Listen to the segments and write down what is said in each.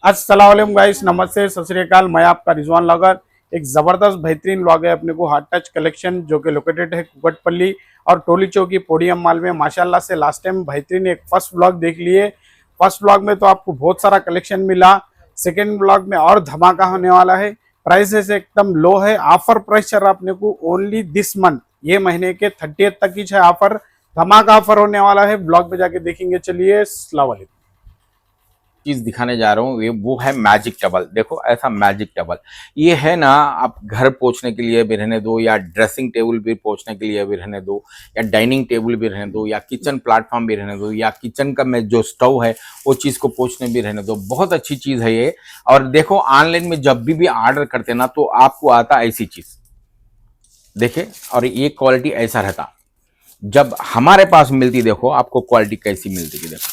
अस्सलाम वालेकुम गाइस, नमस्ते, सत श्री अकाल। मैं आपका रिजवान लॉगर। एक ज़बरदस्त बेहतरीन व्लॉग है अपने को हार्ट टच कलेक्शन, जो कि लोकेटेड है कुकटपल्ली और टोली चौकी पोडियम माल में। माशाल्लाह से लास्ट टाइम बेहतरीन एक फर्स्ट व्लॉग देख लिए। फर्स्ट व्लॉग में तो आपको बहुत सारा कलेक्शन मिला। सेकेंड व्लॉग में और धमाका होने वाला है। प्राइसेस एकदम लो है। ऑफर प्राइस चल रहा अपने को ओनली दिस मंथ, ये महीने के 30 तक की है ऑफर। धमाका ऑफर होने वाला है। ब्लॉग पे जाके देखेंगे। चलिए, अस्सलाम वालेकुम। चीज दिखाने जा रहा हूँ ये वो है मैजिक टेबल। देखो ऐसा मैजिक टेबल ये है ना, आप घर पोछने के लिए भी रहने दो, या ड्रेसिंग टेबल भी पोछने के लिए भी रहने दो, या डाइनिंग टेबल भी रहने दो, या किचन प्लेटफॉर्म भी रहने दो, या किचन का में जो स्टोव है वो चीज को पोछने भी रहने दो। बहुत अच्छी चीज है ये। और देखो ऑनलाइन में जब भी ऑर्डर करते ना तो आपको आता ऐसी चीज देखे, और ये क्वालिटी ऐसा रहता। जब हमारे पास मिलती देखो आपको क्वालिटी कैसी मिलती है। देखो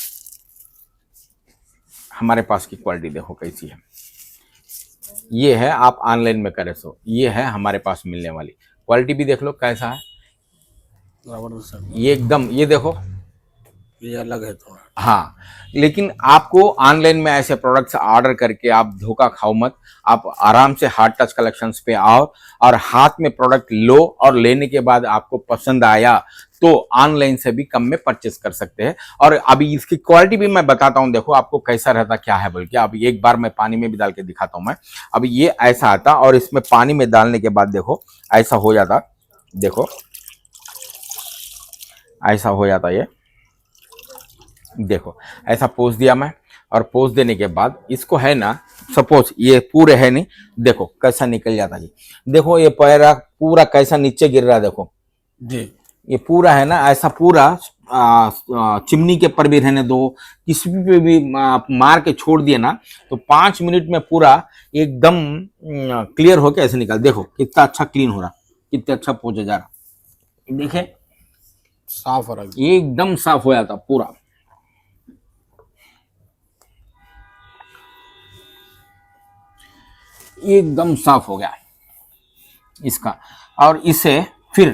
हमारे पास की क्वालिटी देखो कैसी है। ये है आप ऑनलाइन में करे सो, ये है हमारे पास मिलने वाली क्वालिटी भी देख लो कैसा है। ये एकदम, ये देखो ये अलग है थोड़ा। हाँ, लेकिन आपको ऑनलाइन में ऐसे प्रोडक्ट्स ऑर्डर करके आप धोखा खाओ मत। आप आराम से हार्ट टच कलेक्शंस पे आओ और हाथ में प्रोडक्ट लो, और लेने के बाद आपको पसंद आया तो ऑनलाइन से भी कम में परचेस कर सकते हैं। और अभी इसकी क्वालिटी भी मैं बताता हूँ, देखो आपको कैसा रहता क्या है बोल के। अभी एक बार मैं पानी में भी डाल के दिखाता हूँ मैं। अभी ये ऐसा आता, और इसमें पानी में डालने के बाद देखो ऐसा हो जाता। देखो ऐसा हो जाता ये। देखो ऐसा पोस दिया मैं, और पोस देने के बाद इसको है ना, सपोज ये पूरे है नहीं, देखो कैसा निकल जाता जी। देखो ये पैरा पूरा कैसा नीचे गिर रहा है। देखो जी, ये पूरा है ना ऐसा पूरा। चिमनी के पर भी रहने दो, किसी पे भी आप मार के छोड़ दिए ना तो 5 मिनट में पूरा एकदम क्लियर होके ऐसे निकल। देखो कितना अच्छा क्लीन हो रहा, कितना अच्छा पोछा जा रहा। देखे साफ हो रहा है। ये एकदम साफ हो जाता पूरा। एकदम साफ हो गया इसका। और इसे फिर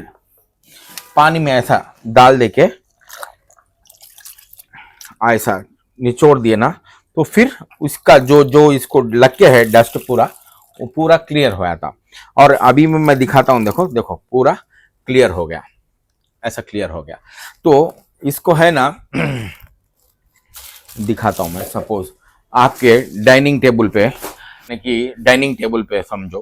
पानी में ऐसा डाल देके ऐसा निचोड़ दिए ना तो फिर उसका जो जो इसको लग के है डस्ट पूरा, वो पूरा क्लियर हो जाता। और अभी मैं दिखाता हूँ। देखो देखो पूरा क्लियर हो गया, ऐसा क्लियर हो गया। तो इसको है ना दिखाता हूँ मैं। सपोज आपके डाइनिंग टेबल पे, कि डाइनिंग टेबल पे समझो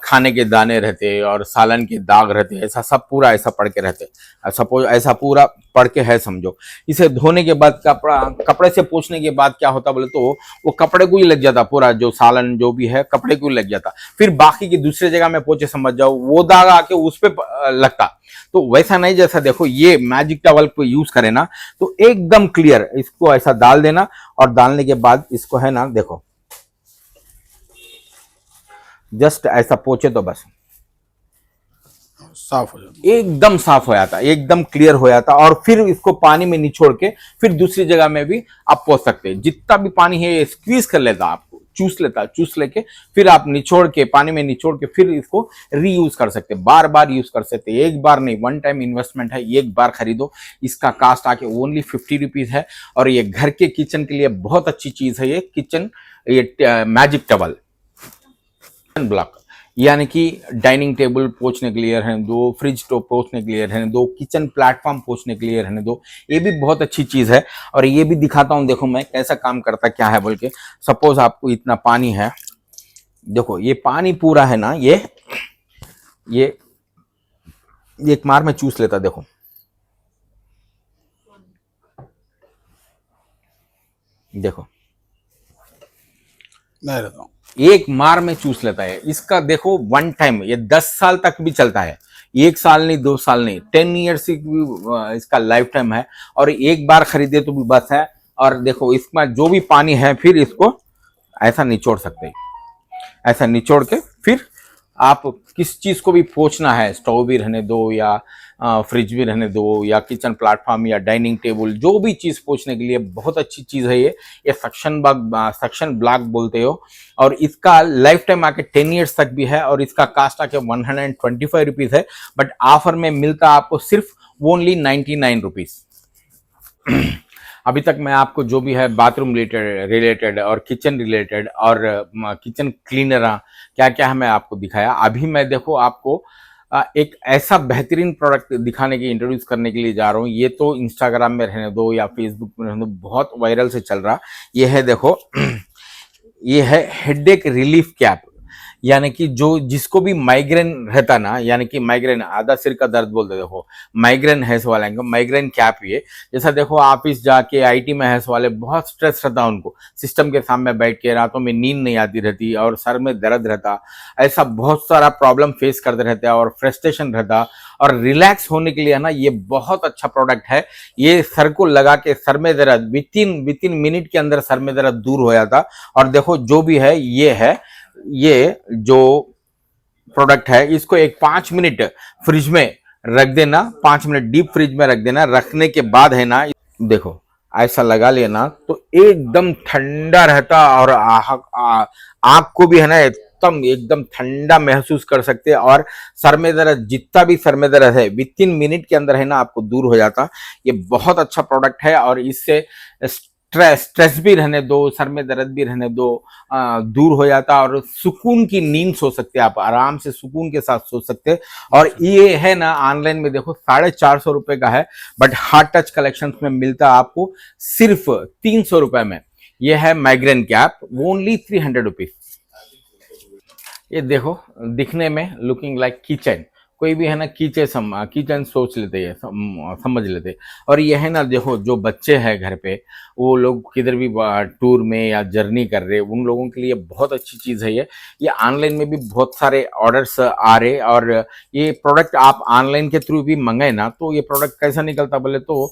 खाने के दाने रहते और सालन के दाग रहते, ऐसा सब पूरा ऐसा पड़ के रहते। सपोज ऐसा पूरा पड़ के है समझो। इसे धोने के बाद कपड़े से पोंछने के बाद क्या होता बोले तो वो कपड़े को ही लग जाता, पूरा जो सालन जो भी है कपड़े को ही लग जाता। फिर बाकी की दूसरे जगह में पोंछे समझ जाओ, वो दाग आके उस पे लगता। तो वैसा नहीं, जैसा देखो ये मैजिक टॉवल को यूज करें ना तो एकदम क्लियर। इसको ऐसा डाल देना, और डालने के बाद इसको है ना देखो जस्ट ऐसा पोछे तो बस साफ हो जाता। एकदम साफ हो जाता, एकदम क्लियर हो जाता। और फिर इसको पानी में निचोड़ के फिर दूसरी जगह में भी आप पोछ सकते हैं। जितना भी पानी है स्क्वीज कर लेता, आपको चूस लेता, चूस लेके फिर आप निचोड़ के पानी में निचोड़ के फिर इसको रीयूज कर सकते, बार बार यूज कर सकते। एक बार नहीं, वन टाइम इन्वेस्टमेंट है, एक बार खरीदो। इसका कास्ट आके ओनली 50 रुपीज है। और ये घर के किचन के लिए बहुत अच्छी चीज है। ये किचन, ये मैजिक टेबल ब्लॉक, यानी कि डाइनिंग टेबल पोछने के लिए रहने दो, फ्रिज टॉप पोछने के लिए रहने दो, किचन प्लेटफॉर्म पोछने के लिए रहने दो। ये भी बहुत अच्छी चीज है। और ये भी दिखाता हूं देखो मैं कैसा काम करता क्या है बोल के। सपोज आपको इतना पानी है, देखो ये पानी पूरा है ना, ये एक मार में चूस लेता। देखो देखो नहीं रहता हूँ। एक मार में चूस लेता है। इसका देखो वन टाइम, ये 10 साल तक भी चलता है। 1 साल नहीं, 2 साल नहीं, 10 ईयर्स इसका लाइफ टाइम है। और एक बार खरीदे तो भी बस है। और देखो इसमें जो भी पानी है फिर इसको ऐसा निचोड़ सकते हैं। ऐसा निचोड़ के फिर आप किस चीज को भी पोंछना है, स्टोव भी रहने दो, या फ्रिज भी रहने दो, या किचन प्लेटफॉर्म, या डाइनिंग टेबल, जो भी चीज पोंछने के लिए बहुत अच्छी चीज है ये सक्शन ब्लॉक बोलते हो। और इसका लाइफ टाइम आके 10 ईयर्स तक भी है। और इसका कास्ट आके 125 रुपीज है। बट ऑफर में मिलता आपको सिर्फ ओनली 99 रुपीज। अभी तक मैं आपको जो भी है बाथरूम रिलेटेड और किचन रिलेटेड और किचन क्लीनर क्या क्या है मैं आपको दिखाया। अभी मैं देखो आपको एक ऐसा बेहतरीन प्रोडक्ट दिखाने की इंट्रोड्यूस करने के लिए जा रहा हूँ। ये तो इंस्टाग्राम में रहने दो या फेसबुक में रहने दो, बहुत वायरल से चल रहा। ये है देखो ये है हेडेक रिलीफ कैप। यानी कि जो जिसको भी माइग्रेन रहता ना, यानी कि माइग्रेन आधा सिर का दर्द बोलते, देखो माइग्रेन है वाले को माइग्रेन कैप। ये जैसा देखो ऑफिस जाके आईटी में है वाले बहुत स्ट्रेस रहता उनको, सिस्टम के सामने बैठ के रातों में नींद नहीं आती रहती और सर में दर्द रहता, ऐसा बहुत सारा प्रॉब्लम फेस करते रहते हैं और फ्रस्ट्रेशन रहता। और रिलैक्स होने के लिए ना ये बहुत अच्छा प्रोडक्ट है। ये सर को लगा के सर में दर्द विद इन मिनट के अंदर सर में दर्द दूर हो जाता। और देखो जो भी है ये जो प्रोडक्ट है इसको एक 5 मिनट फ्रिज में रख देना, 5 मिनट डीप फ्रिज में रख देना। रखने के बाद है ना देखो ऐसा लगा लेना तो एकदम ठंडा रहता और आँख को भी है ना एकदम ठंडा महसूस कर सकते हैं। और सर में दर्द जितना भी सर में दर्द है विद इन मिनट के अंदर है ना आपको दूर हो जाता। ये बहुत अच्छा प्रोडक्ट है और इससे स्ट्रेस भी रहने दो, सर में दर्द भी रहने दो, दूर हो जाता और सुकून की नींद सो सकते हैं आप, आराम से सुकून के साथ सो सकते हैं। और ये है ना ऑनलाइन में देखो 450 रुपए का है, बट हार्ट टच कलेक्शन में मिलता है आपको सिर्फ 300 रुपए में। ये है माइग्रेन कैप, ओनली 300 रुपीज। ये देखो दिखने में लुकिंग लाइक किचन, कोई भी है ना किचन सोच लेते हैं, समझ लेते हैं। और ये है ना देखो जो बच्चे हैं घर पे, वो लोग किधर भी टूर में या जर्नी कर रहे, उन लोगों के लिए बहुत अच्छी चीज़ है ये ऑनलाइन में भी बहुत सारे ऑर्डर्स आ रहे। और ये प्रोडक्ट आप ऑनलाइन के थ्रू भी मंगाए ना तो ये प्रोडक्ट कैसा निकलता बोले तो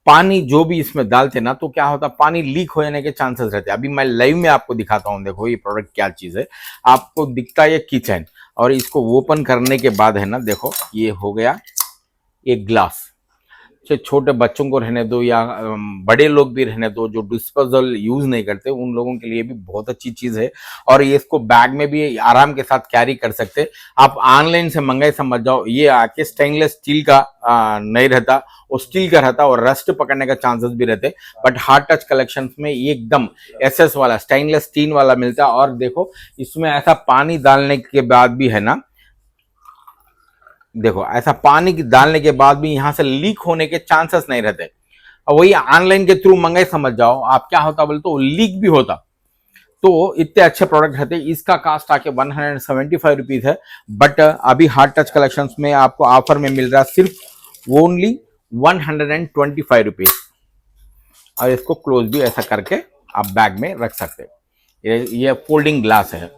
पानी जो भी इसमें डालते ना तो क्या होता, पानी लीक हो जाने के चांसेस रहते हैं। अभी मैं लाइव में आपको दिखाता हूँ, देखो ये प्रोडक्ट क्या चीज़ है। आपको दिखता है ये किचन, और इसको ओपन करने के बाद है ना देखो ये हो गया एक ग्लास। चाहे छोटे बच्चों को रहने दो या बड़े लोग भी रहने दो जो डिस्पोजल यूज नहीं करते, उन लोगों के लिए भी बहुत अच्छी चीज है। और ये इसको बैग में भी आराम के साथ कैरी कर सकते। आप ऑनलाइन से मंगाए समझ जाओ, ये आके स्टेनलेस स्टील का नहीं रहता, वो स्टील का रहता और रस्ट पकड़ने का चांसेस भी रहते। बट हार्ट टच कलेक्शन में एकदम एसएस वाला स्टेनलेस स्टील वाला मिलता। और देखो इसमें ऐसा पानी डालने के बाद भी है ना, देखो ऐसा पानी डालने के बाद भी यहां से लीक होने के चांसेस नहीं रहते। और वही ऑनलाइन के थ्रू मंगाए समझ जाओ आप, क्या होता बोले तो लीक भी होता। तो इतने अच्छे प्रोडक्ट रहते। इसका कास्ट आके 175 रुपीज है, बट अभी हार्ट टच कलेक्शन में आपको ऑफर में मिल रहा सिर्फ ओनली 125 रुपीज। और इसको क्लोज भी ऐसा करके आप बैग में रख सकते हैं। ये फोल्डिंग ग्लास है।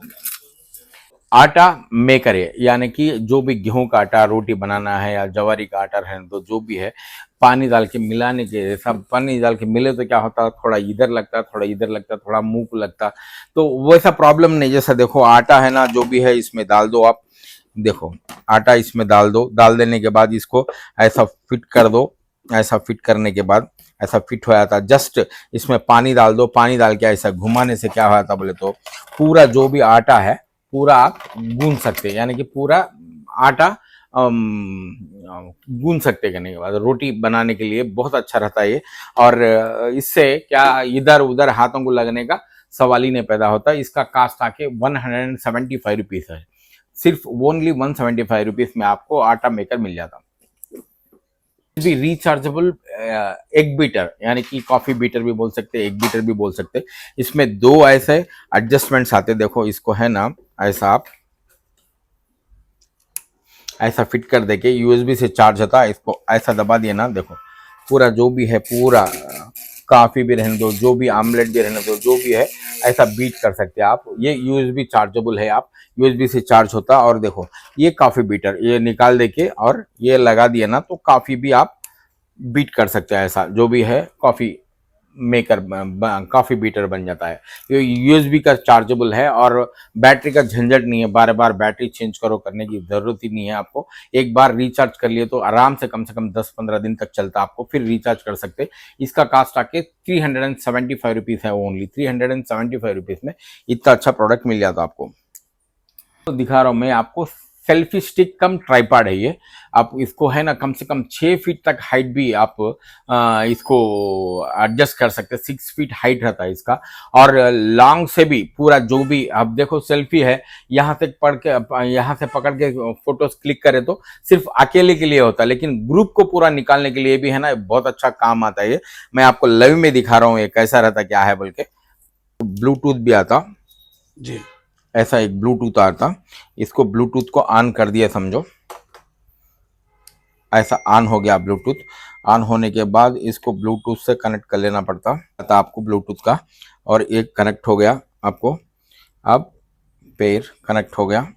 आटा मेकर है, यानी कि जो भी गेहूं का आटा रोटी बनाना है या जवारी का आटा है तो जो भी है पानी डाल के मिलाने के, सब पानी डाल के मिले तो क्या होता, थोड़ा इधर लगता, थोड़ा इधर लगता, थोड़ा मुंह को लगता। तो वैसा प्रॉब्लम नहीं। जैसा देखो आटा है ना जो भी है इसमें डाल दो आप, देखो आटा इसमें डाल दो, डाल देने के बाद इसको ऐसा फिट कर दो। ऐसा फिट करने के बाद ऐसा फिट हो जाता। जस्ट इसमें पानी डाल दो, पानी डाल के ऐसा घुमाने से क्या हो जाता बोले तो पूरा जो भी आटा है पूरा आप गूंद सकते हैं, यानी कि पूरा आटा गूंद सकते करने के बाद रोटी बनाने के लिए बहुत अच्छा रहता है ये। और इससे क्या इधर उधर हाथों को लगने का सवाल ही नहीं पैदा होता। इसका कास्ट आके 175 रुपीज है, सिर्फ ओनली 175 रुपीज में आपको आटा मेकर मिल जाता। भी रिचार्जेबल एग बीटर, यानी कि कॉफी बीटर भी बोल सकते, एग बीटर भी बोल सकते। इसमें दो ऐसे एडजस्टमेंट्स आते, देखो इसको है ना ऐसा आप ऐसा फिट कर देके यूएसबी से चार्ज होता है, इसको ऐसा दबा दिए ना, देखो पूरा जो भी है पूरा कॉफी भी रहने दो, जो भी आमलेट भी रहने दो, जो भी है ऐसा बीट कर सकते हैं आप। ये यूएसबी चार्जेबल है, आप यूएसबी से चार्ज होता। और देखो ये कॉफी बीटर, ये निकाल देके और ये लगा दिया ना तो कॉफी भी आप बीट कर सकते हैं। ऐसा जो भी है कॉफी मेकर कॉफी बीटर बन जाता है। ये यूएसबी का चार्जेबल है और बैटरी का झंझट नहीं है, बार बार बैटरी चेंज करने की जरूरत ही नहीं है आपको। एक बार रिचार्ज कर लिए तो आराम से कम 10-15 दिन तक चलता आपको, फिर रिचार्ज कर सकते। इसका कास्ट आके 375 रुपीज है, ओनली 375 रुपीज में इतना अच्छा प्रोडक्ट मिल जाता आपको। तो दिखा रहा हूं मैं आपको सेल्फी स्टिक कम ट्राइपॉड है ये। आप इसको है ना कम से कम 6 फीट तक हाइट भी आप इसको एडजस्ट कर सकते हैं। 6 फीट हाइट रहता है इसका। और लॉन्ग से भी पूरा जो भी आप देखो सेल्फी है, यहाँ से यहाँ से पकड़ के फोटोज क्लिक करें तो सिर्फ अकेले के लिए होता है, लेकिन ग्रुप को पूरा निकालने के लिए भी है ना बहुत अच्छा काम आता है ये। मैं आपको लाइव में दिखा रहा हूँ ये कैसा रहता क्या है बोल के। ब्लूटूथ भी आता जी, ऐसा एक ब्लूटूथ आता। इसको ब्लूटूथ को ऑन कर दिया समझो, ऐसा ऑन हो गया ब्लूटूथ। ऑन होने के बाद इसको ब्लूटूथ से कनेक्ट कर लेना पड़ता था आपको ब्लूटूथ का, और एक कनेक्ट हो गया आपको। अब पेयर कनेक्ट हो गया।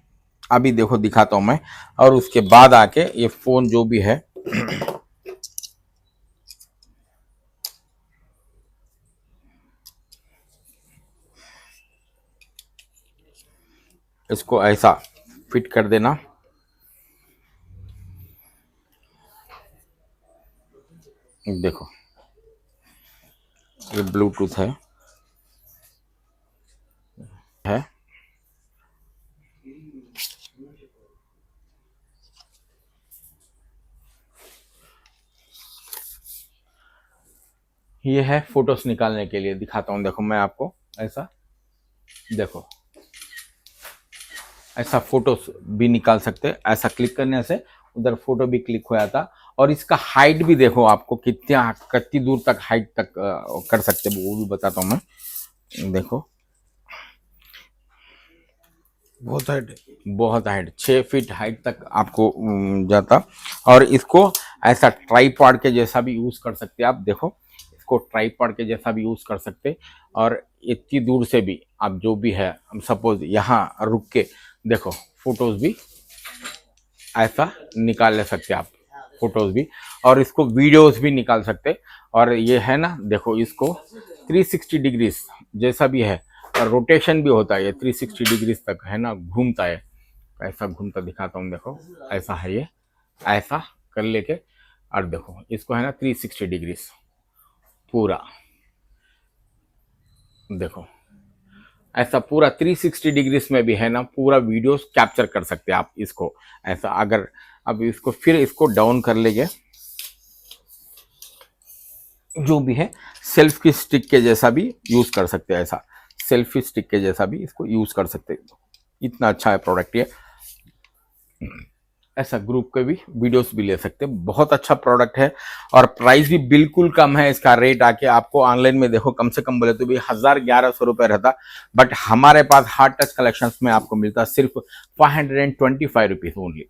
अभी देखो दिखाता हूं मैं। और उसके बाद आके ये फोन जो भी है इसको ऐसा फिट कर देना। देखो ये ब्लूटूथ है ये है फोटोज निकालने के लिए। दिखाता हूं देखो मैं आपको ऐसा। देखो ऐसा फोटोज भी निकाल सकते हैं। ऐसा क्लिक करने से उधर फोटो भी क्लिक हो जाता। और इसका हाइट भी देखो आपको कितनी दूर तक हाइट तक कर सकते हैं वो भी बताता हूं मैं। देखो बहुत हाइट 6 फीट हाइट तक आपको जाता। और इसको ऐसा ट्राइपॉड के जैसा भी यूज कर सकते हैं आप। देखो इसको ट्राइपॉड के जैसा भी यूज कर सकते। और इतनी दूर से भी आप जो भी है, हम सपोज यहाँ रुक के देखो फोटोज भी ऐसा निकाल ले सकते आप, फोटोज भी। और इसको वीडियोस भी निकाल सकते। और ये है ना देखो इसको 360 डिग्रीज जैसा भी है, और रोटेशन भी होता है ये 360 डिग्रीज तक है ना घूमता है। ऐसा घूमता दिखाता हूँ देखो, ऐसा है ये, ऐसा कर लेके। और देखो इसको है ना 360 डिग्रीज पूरा, देखो ऐसा पूरा 360 डिग्रीज में भी है ना पूरा वीडियोस कैप्चर कर सकते हैं आप इसको ऐसा। अगर अब इसको फिर इसको डाउन कर लेंगे, जो भी है सेल्फी स्टिक के जैसा भी यूज कर सकते हैं। ऐसा सेल्फी स्टिक के जैसा भी इसको यूज कर सकते हैं। इतना अच्छा है प्रोडक्ट ये। ऐसा ग्रुप के भी वीडियोस भी ले सकते हैं। बहुत अच्छा प्रोडक्ट है और प्राइस भी बिल्कुल कम है। इसका रेट आके आपको ऑनलाइन में देखो कम से कम बोले तो भी 1100 रुपये रहता, बट हमारे पास हार्ड टच कलेक्शंस में आपको मिलता सिर्फ 525 रुपीज ओनली।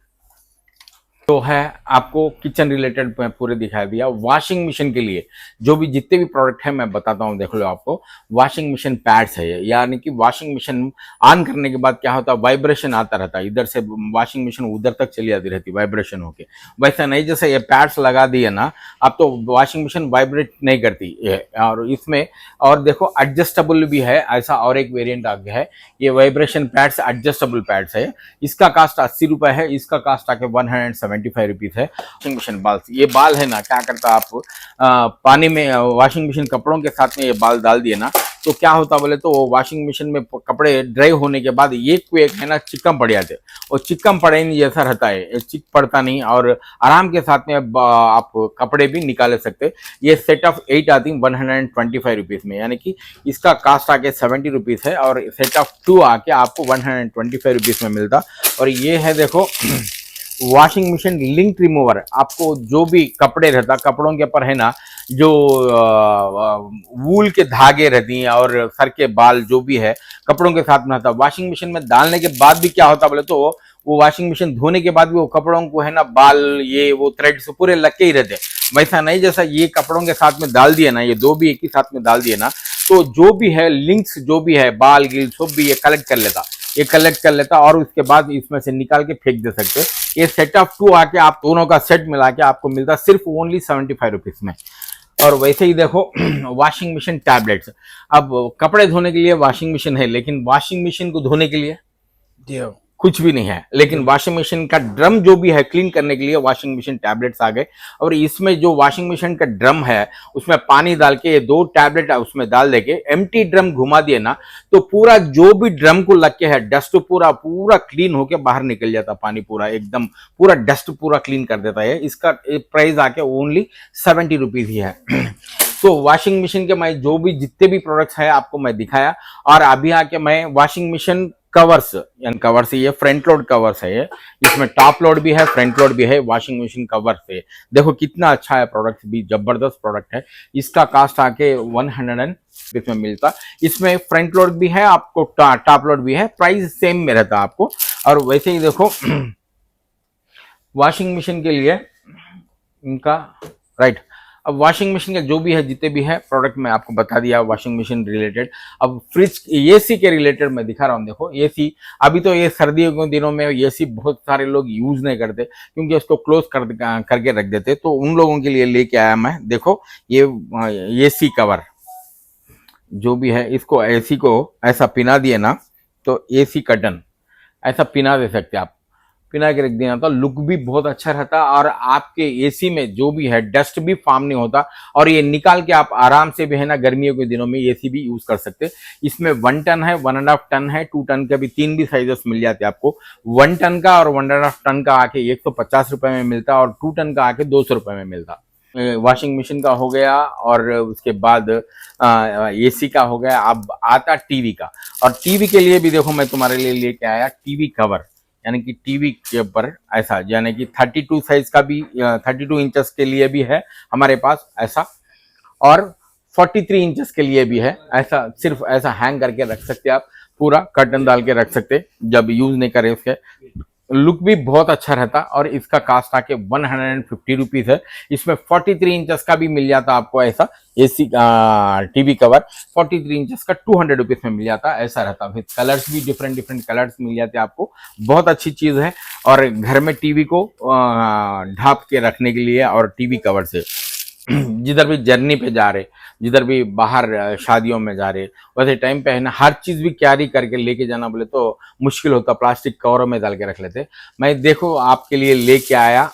तो है आपको किचन रिलेटेड पूरे दिखा दिया। वॉशिंग मशीन के लिए जो भी जितने भी प्रोडक्ट है मैं बताता हूँ, देख लो आपको। वॉशिंग मशीन पैड्स है ये, यानी कि वॉशिंग मशीन ऑन करने के बाद क्या होता है, वाइब्रेशन आता रहता है, इधर से वॉशिंग मशीन उधर तक चली जाती रहती वाइब्रेशन होके। वैसा नहीं, जैसे ये पैड्स लगा दिए ना अब तो वॉशिंग मशीन वाइब्रेट नहीं करती है। और इसमें और देखो एडजस्टेबल भी है ऐसा, और एक वेरिएंट आ गया है ये वाइब्रेशन पैड्स, एडजस्टेबल पैड्स है। इसका कास्ट 80 रुपए है, इसका कास्ट आके 175 रुपीज है। वॉशिंग मशीन बाल, ये बाल है ना क्या करता आप पानी में वॉशिंग मशीन कपड़ों के साथ में ये बाल डाल दिए ना तो क्या होता बोले तो वॉशिंग मशीन में कपड़े ड्राई होने के बाद एक को एक है ना चिक्कम पड़ जाते, और चिक्कम पड़े नहीं जैसा रहता है, चिक पड़ता नहीं, और आराम के साथ में आप कपड़े भी निकाल सकते। ये सेट ऑफ 8 आती है 125 रुपीज में, यानी कि इसका कास्ट आके 70 रुपीज है, और सेट ऑफ 2 आके आपको 125 रुपीज में मिलता। और ये है देखो वॉशिंग मशीन लिंक रिमूवर। आपको जो भी कपड़े रहता, कपड़ों के ऊपर है ना जो वूल के धागे रहती हैं और सर के बाल जो भी है कपड़ों के साथ में आता, वॉशिंग मशीन में डालने के बाद भी क्या होता बोले तो वो वॉशिंग मशीन धोने के बाद भी वो कपड़ों को है ना बाल ये वो थ्रेड से पूरे लग के ही रहते। वैसा नहीं, जैसा ये कपड़ों के साथ में डाल दिए ना, ये दो भी एक ही साथ में डाल दिए ना तो जो भी है लिंक्स जो भी है बाल गिल सब भी ये कलेक्ट कर लेता, ये कलेक्ट कर लेता, और उसके बाद इसमें से निकाल के फेंक दे सकते। ये सेट ऑफ 2 आके आप दोनों का सेट मिला के आपको मिलता सिर्फ ओनली 75 रुपीज में। और वैसे ही देखो वॉशिंग मशीन टैबलेट्स। अब कपड़े धोने के लिए वॉशिंग मशीन है, लेकिन वॉशिंग मशीन को धोने के लिए कुछ भी नहीं है। लेकिन वॉशिंग मशीन का ड्रम जो भी है क्लीन करने के लिए वॉशिंग मशीन टैबलेट्स आ गए। और इसमें जो वॉशिंग मशीन का ड्रम है उसमें पानी डाल के ये 2 टैबलेट उसमें डाल देके एम्प्टी ड्रम घुमा दिए ना, तो पूरा जो भी ड्रम को लग के है डस्ट पूरा पूरा क्लीन होके बाहर निकल जाता, पानी पूरा एकदम पूरा डस्ट पूरा क्लीन कर देता है। इसका प्राइस आके ओनली 70 रुपीज ही है। तो वॉशिंग मशीन के मैं जो भी जितने भी प्रोडक्ट्स है आपको मैं दिखाया। और अभी आके मैं वॉशिंग मशीन कवर्स, यानी कवर्स, ये फ्रंट लोड कवर्स है, ये इसमें टॉप लोड भी है फ्रंट लोड भी है वॉशिंग मशीन कवर्स है। देखो कितना अच्छा है, प्रोडक्ट भी जबरदस्त प्रोडक्ट है। इसका कास्ट आके 100 में मिलता। इसमें फ्रंट लोड भी है आपको, टॉप लोड भी है, प्राइस सेम में रहता आपको। और वैसे ही देखो वॉशिंग मशीन के लिए इनका राइट। अब वॉशिंग मशीन का जो भी है जितने भी है प्रोडक्ट मैं आपको बता दिया वॉशिंग मशीन रिलेटेड। अब फ्रिज एसी के रिलेटेड मैं दिखा रहा हूँ। देखो एसी, अभी तो ये सर्दियों के दिनों में एसी बहुत सारे लोग यूज नहीं करते क्योंकि उसको क्लोज करके रख देते, तो उन लोगों के लिए लेके आया मैं। देखो ये एसी कवर जो भी है, इसको एसी को ऐसा पिना दिए ना तो एसी कर्टन ऐसा पिना दे सकते आप, पिना के रख देना तो लुक भी बहुत अच्छा रहता। और आपके एसी में जो भी है डस्ट भी फॉर्म नहीं होता। और ये निकाल के आप आराम से भी है ना गर्मियों के दिनों में एसी भी यूज कर सकते। इसमें 1 टन है, 1.5 टन है, 2 टन के भी 3 भी साइजेस मिल जाते हैं आपको। 1 टन का और 1.5 टन का आके 150 रुपए में मिलता और 2 टन का आके 200 रुपए में मिलता। वॉशिंग मशीन का हो गया और उसके बाद एसी का हो गया। अब आता टीवी का। और टीवी के लिए भी देखो मैं तुम्हारे लिए लेके आया टीवी कवर, यानी कि टीवी के ऊपर ऐसा, यानी कि 32 साइज का भी 32 इंचेस के लिए भी है हमारे पास ऐसा, और 43 इंचेस के लिए भी है ऐसा। सिर्फ ऐसा हैंग करके रख सकते आप, पूरा कर्टन डाल के रख सकते जब यूज नहीं करें। उसके लुक भी बहुत अच्छा रहता। और इसका कास्ट आके 150 रुपीज है। इसमें 43 इंचेस का भी मिल जाता आपको ऐसा एसी टीवी कवर, 43 इंचेस का 200 रुपीज में मिल जाता, ऐसा रहता। फिर कलर्स भी डिफरेंट डिफरेंट कलर्स मिल जाते आपको, बहुत अच्छी चीज है। और घर में टीवी को ढाप के रखने के लिए और टीवी कवर से जिधर भी जर्नी पे जा रहे, जिधर भी बाहर शादियों में जा रहे, वैसे टाइम पे है ना हर चीज भी कैरी करके लेके जाना बोले तो मुश्किल होता, प्लास्टिक कवरों में डाल के रख लेते। मैं देखो आपके लिए लेके आया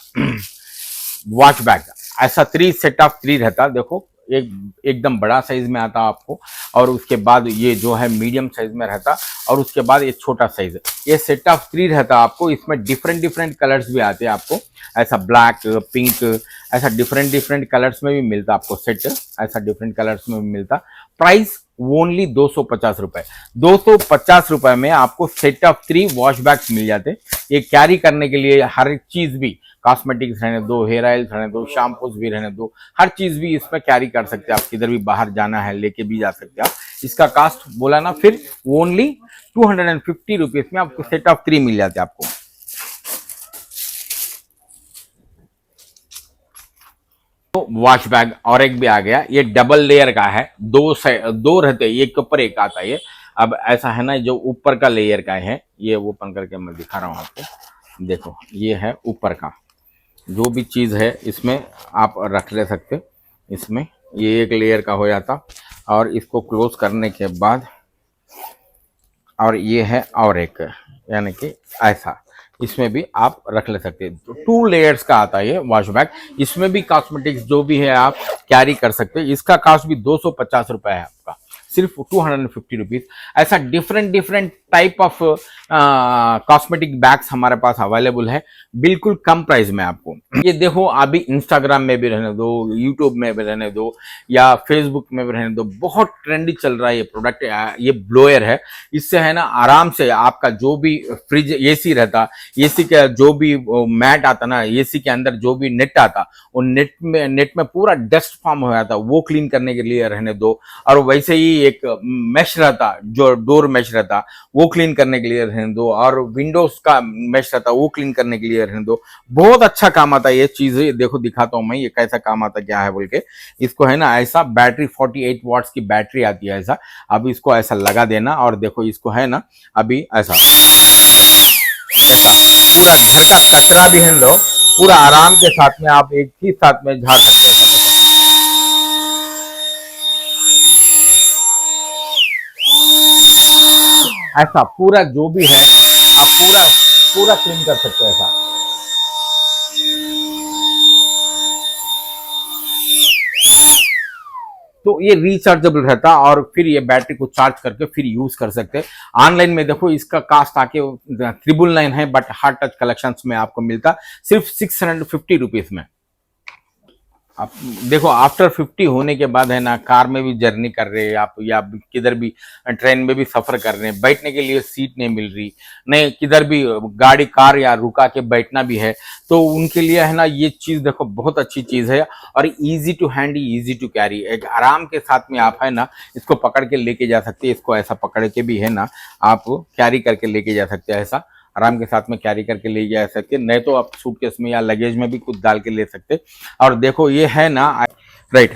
वॉच बैग, ऐसा 3 सेट ऑफ 3 रहता। देखो एकदम बड़ा साइज में आता आपको, और उसके बाद ये जो है मीडियम साइज में रहता, और उसके बाद ये छोटा साइज, ये सेट ऑफ 3 रहता आपको। इसमें डिफरेंट डिफरेंट कलर्स भी आते हैं आपको, ऐसा ब्लैक, पिंक, ऐसा डिफरेंट डिफरेंट कलर्स में भी मिलता आपको सेट, ऐसा डिफरेंट कलर्स में भी मिलता। प्राइस ओनली 250 रुपए। 250 रुपए में आपको सेट ऑफ 3 वॉश बैग्स मिल जाते। ये कैरी करने के लिए हर चीज भी, कॉस्मेटिक्स रहने दो, हेयर ऑयल रहने दो, शैम्पूस भी रहने दो, हर चीज भी इसमें कैरी कर सकते हैं आप। किधर भी बाहर जाना है लेके भी जा सकते हैं आप। इसका कास्ट बोला ना फिर ओनली 250 रुपीज में आपको सेट ऑफ 3 मिल जाते आपको। तो वॉश बैग और एक भी आ गया, ये डबल लेयर का है, दो रहते, एक के ऊपर एक आता है ये। अब ऐसा है ना, जो ऊपर का लेयर का है, ये ओपन करके मैं दिखा रहा हूँ आपको। देखो ये है ऊपर का, जो भी चीज है इसमें आप रख ले सकते। इसमें ये एक लेयर का हो जाता, और इसको क्लोज करने के बाद, और ये है और एक, यानी कि ऐसा इसमें भी आप रख ले सकते हैं। 2 लेयर्स का आता है ये वॉश बैग। इसमें भी कॉस्मेटिक्स जो भी है आप कैरी कर सकते हैं। इसका कॉस्ट भी 250 रुपए है आपका, सिर्फ 250 रुपीज। ऐसा different different type of cosmetic bags हमारे पास अवेलेबल है, बिल्कुल कम प्राइस में आपको। ये देखो अभी इंस्टाग्राम में भी रहने दो, यूट्यूब में भी रहने दो, या फेसबुक में भी रहने दो, बहुत ट्रेंडी चल रहा है ये प्रोडक्ट। ये ब्लोअर है, इससे है ना आराम से आपका जो भी फ्रिज एसी रहता, एसी का जो भी मैट आता ना, एसी के अंदर जो भी नेट आता, वो नेट में पूरा डस्ट फॉर्म हो जाता, वो क्लीन करने के लिए रहने दो। और वैसे ही एक मेश रहता, जो डोर मेश रहता, वो क्लीन करने के लिए रहने दो। और विंडोज का मेश रहता, वो क्लीन करने के लिए रहने दो। बहुत अच्छा काम आता है ये चीज। देखो दिखाता हूं मैं ये कैसा काम आता क्या है बोल के। इसको है ना ऐसा बैटरी 48 वॉट्स की बैटरी आती है ऐसा। अब इसको ऐसा लगा देना, और देखो इसको है ना अभी ऐसा पूरा घर का कचरा भी है लो, पूरा आराम के साथ में आप एक ही साथ में झाड़ सकते हैं। ऐसा पूरा जो भी है आप पूरा पूरा क्लीन कर सकते हैं ऐसा। तो ये रिचार्जेबल रहता है और फिर ये बैटरी को चार्ज करके फिर यूज कर सकते हैं। ऑनलाइन में देखो इसका कास्ट आके 999 है, बट हार्ट टच कलेक्शंस में आपको मिलता सिर्फ 650 रुपीज में। आप देखो आफ्टर 50 होने के बाद है ना, कार में भी जर्नी कर रहे हैं आप या किधर भी ट्रेन में भी सफर कर रहे हैं, बैठने के लिए सीट नहीं मिल रही, नहीं किधर भी गाड़ी कार या रुका के बैठना भी है, तो उनके लिए है ना ये चीज देखो बहुत अच्छी चीज है। और easy to handy, easy to carry, एक आराम के साथ में आप है ना इसको पकड़ के लेके जा सकते हैं। इसको ऐसा पकड़ के भी है ना आप कैरी करके लेके जा सकते हैं, ऐसा आराम के साथ में कैरी करके ले जा सकते, नहीं तो आप सूटकेस में या लगेज में भी कुछ डाल के ले सकते। और देखो ये है ना राइट,